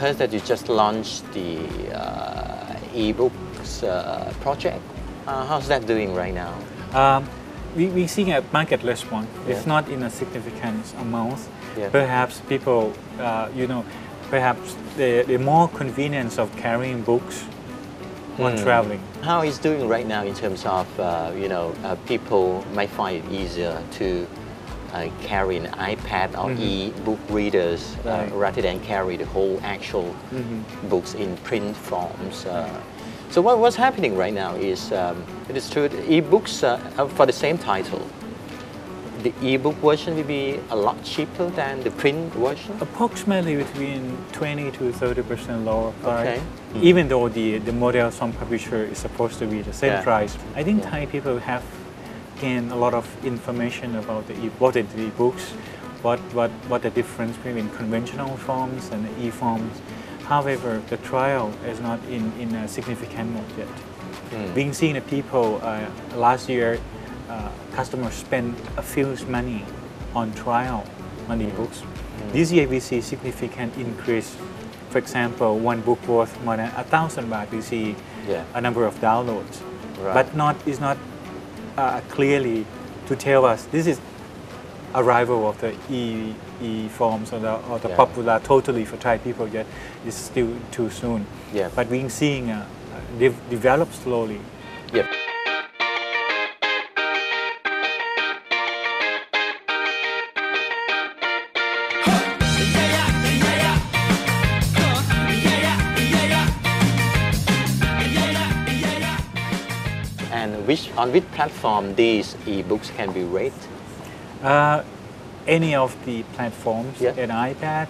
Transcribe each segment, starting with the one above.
heard that you just launched the e-books project. How's that doing right now? We're seeing a market response. It's not in a significant amount. Perhaps people, perhaps the more convenience of carrying books when traveling. How is doing right now in terms of, people might find it easier to carry an iPad or e-book readers rather than carry the whole actual books in print forms. So what's happening right now is, it is true, e-books for the same title, the e-book version will be a lot cheaper than the print version? Approximately between 20 to 30% lower price. Even though the model some publisher is supposed to be the same price. I think Thai people have gained a lot of information about the e-books, what the difference between conventional forms and the e-forms. However, the trial is not in a significant mode yet. Being seen that people last year, customers spend a few money on trial on e-books. This year we see significant increase. For example, one book worth more than 1,000 baht. We see a number of downloads, but it's not clearly to tell us this is arrival of the e-forms or the popular totally for Thai people yet. It's still too soon. But we're seeing develop slowly. And on which platform these e-books can be read? Any of the platforms, an iPad,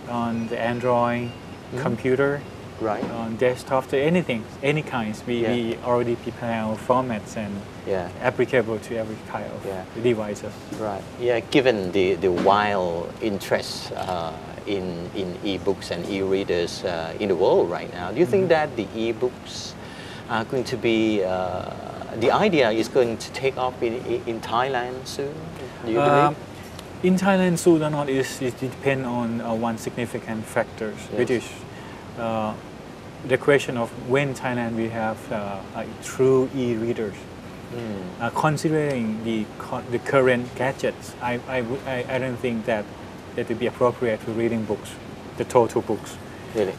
on the Android, computer, on desktop, anything, any kinds. We already prepare our formats and applicable to every kind of devices. Given the wild interest in e-books and e-readers in the world right now, do you think that the e-books are going to be, the idea is going to take off in Thailand soon? Do you believe? In Thailand, soon or not, it depends on one significant factor, which is the question of when Thailand will have true e-readers. Considering the current gadgets, I don't think that it would be appropriate for reading books, the total books. Really?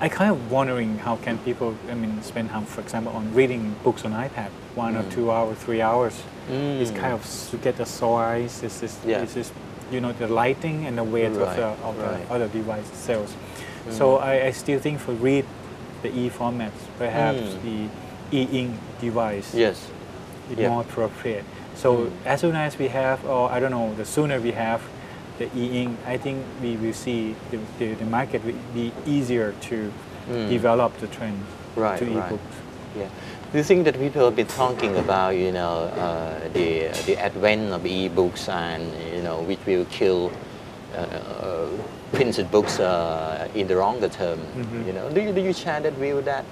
I kind of wondering how can people, spend time, for example, on reading books on iPad, 1 or 2 hours, 3 hours. It's kind of to get the size, it's just, the lighting and the weight of the other device cells. So I still think for read the e-formats, perhaps the e-ink device is more appropriate. So as soon as we have, or I don't know, the sooner we have the e-ink, I think we will see the market will be easier to develop the trend to e-books. Do you think that people have been talking about, the advent of e-books and, which will kill printed books in the longer term? Do you share that view that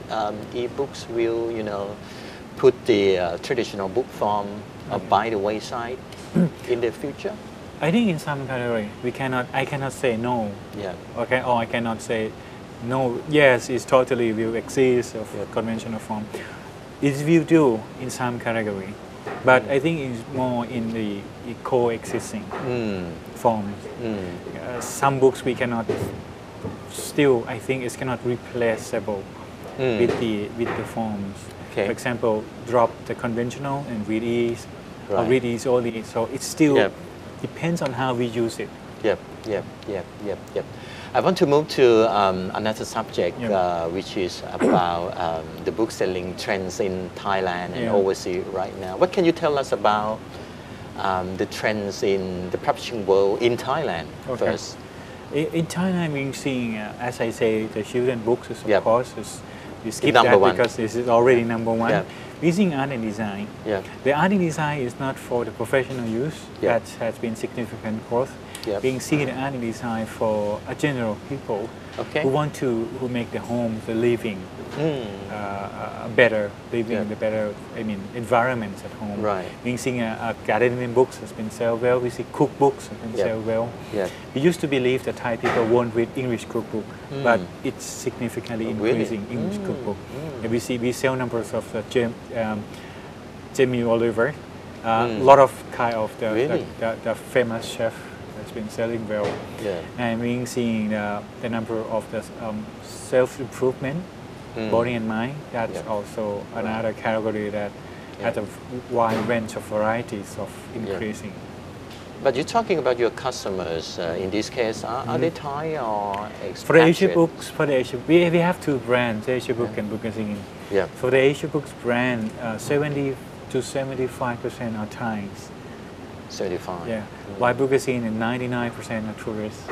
e-books will, put the traditional book form by the wayside in the future? I think in some category I cannot say no. Or I cannot say no. Yes, it totally will exist of conventional form. It will do in some category, but I think it's more in the coexisting forms. Some books we cannot. Still, I think it's cannot replaceable with the forms. For example, drop the conventional and read ease, or read ease only. So it's still. Depends on how we use it. I want to move to another subject, which is about the book selling trends in Thailand and overseas right now. What can you tell us about the trends in the publishing world in Thailand first? In Thailand, we're seeing, as I say, the children books, of course, we skip that because this is already number one. We're seeing art and design. The art and design is not for the professional use. That has been significant growth. Yep. Being seen art and design for a general people Okay. who make the home, the living, a better living, Yep. the better, environments at home. Right. Being seeing a gardening books has been sell well. We see cookbooks has been Yep. sell well. Yep. We used to believe that Thai people won't read English cookbook, but it's significantly Oh, really? increasing English cookbook. And we sell numbers of the Jamie Oliver. A lot of kind of Really? the famous chef has been selling well. Yeah. And we're seeing the number of the self-improvement, body and mind. That's Yeah. also another category that has a wide range of varieties of increasing. But you're talking about your customers. In this case, are they Thai or expatriate? For the Asia books, we have two brands, Asia Book and Bookcase. Yeah. For the Asia Books brand, 70 to 75% are Thais. 75. Yeah. While Bookcase and 99% are tourists.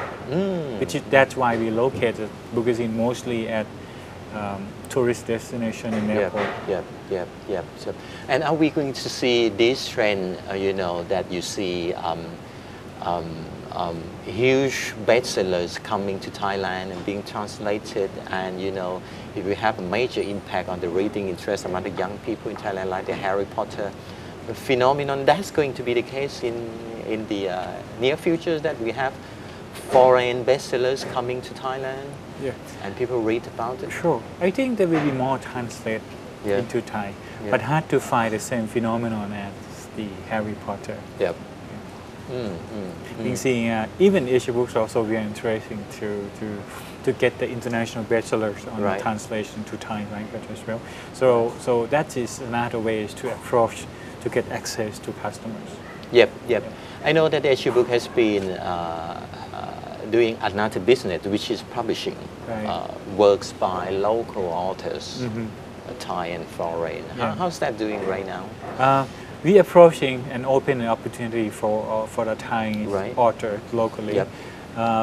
That's why we located Bookcase mostly at tourist destination in airport. Yep. So, and are we going to see this trend, that you see huge bestsellers coming to Thailand and being translated, and it will have a major impact on the reading interest among the young people in Thailand, like the Harry Potter phenomenon? That's going to be the case in the near future, that we have foreign bestsellers coming to Thailand, and people read about it. Sure. I think there will be more translate into Thai, but hard to find the same phenomenon as the Harry Potter. Yep. You see, even Asia Books also we are interesting to get the international bestsellers on the translation to Thai language as well. So that is another way to approach to get access to customers. Yep. I know that Asia Book has been doing another business, which is publishing works by local authors, Thai and foreign. How's that doing right now? We approaching and open an opportunity for the Thai author locally. Yep.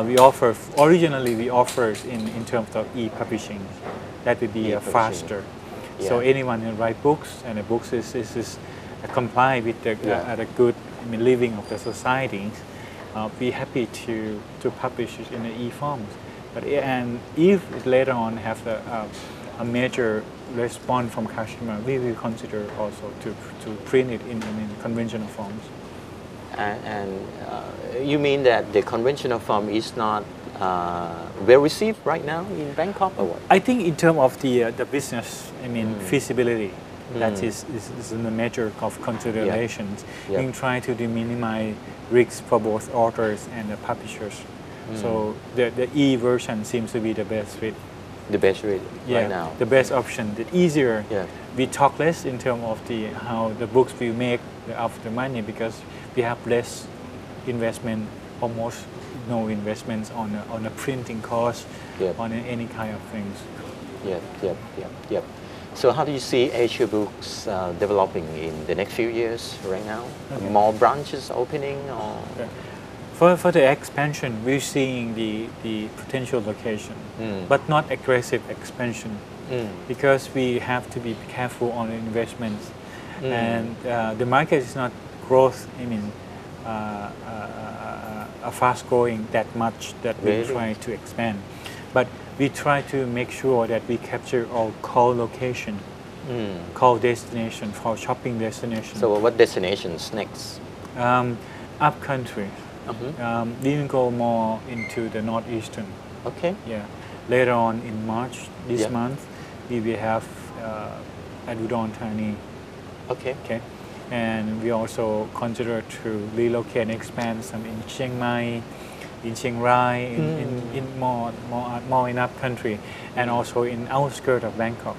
We offer originally we offered in terms of e-publishing. That would be faster. So anyone can write books, and the books is comply with the good living of the society. Be happy to publish it in the e-forms. And if later on have a major response from customer, we will consider also to print it in conventional forms. And you mean that the conventional form is not well received right now in Bangkok, or what? I think in terms of the business, feasibility, that is a measure of considerations. We try to minimize risks for both authors and the publishers. So the e-version seems to be the best fit. The best rate right now. The best option. The easier. We talk less in terms of how the books we make of the money, because we have less investment, almost no investments on the printing cost, on any kind of things. Yep. So how do you see Asia Books developing in the next few years right now? More branches opening, or? For the expansion, we're seeing the potential location, but not aggressive expansion, because we have to be careful on the investments, and the market is not growth. Fast growing that much that we try to expand, but we try to make sure that we capture our core location, core destination, for shopping destination. So what destinations next? Up country. We will go more into the northeastern. Okay. Later on in March this month, we will have at Udon Thani. Okay. And we also consider to relocate and expand some in Chiang Mai, in Chiang Rai, in more in up country, and also in outskirts of Bangkok.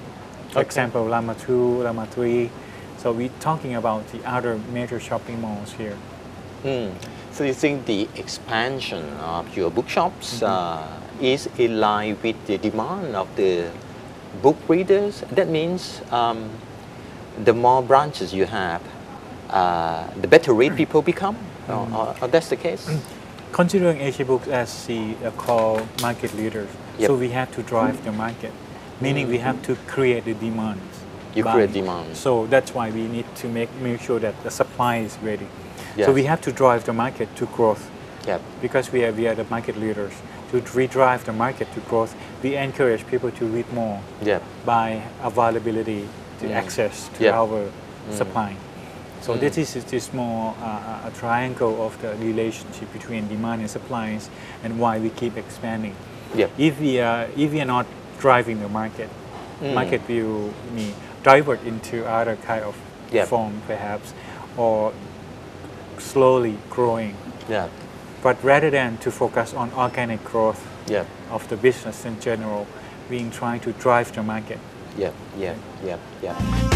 For example, Lama 2, Lama 3. So we're talking about the other major shopping malls here. So you think the expansion of your bookshops is in line with the demand of the book readers? That means the more branches you have, the better read people become? Or that's the case? Considering Asia Books as the core market leaders, so we have to drive the market, meaning we have to create the demands. You create demand. So that's why we need to make sure that the supply is ready. So we have to drive the market to growth. Yep. Because we are the market leaders. To redrive the market to growth, we encourage people to read more Yep. by availability to access to Yep. our supply. So this is more a triangle of the relationship between demand and supplies, and why we keep expanding. Yep. If we are not driving the market, market will be divert into other kind of Yep. form perhaps, or slowly growing. Yeah. But rather than to focus on organic growth Yep. of the business in general, being trying to drive the market. Yep. Yep. Yep. Yep.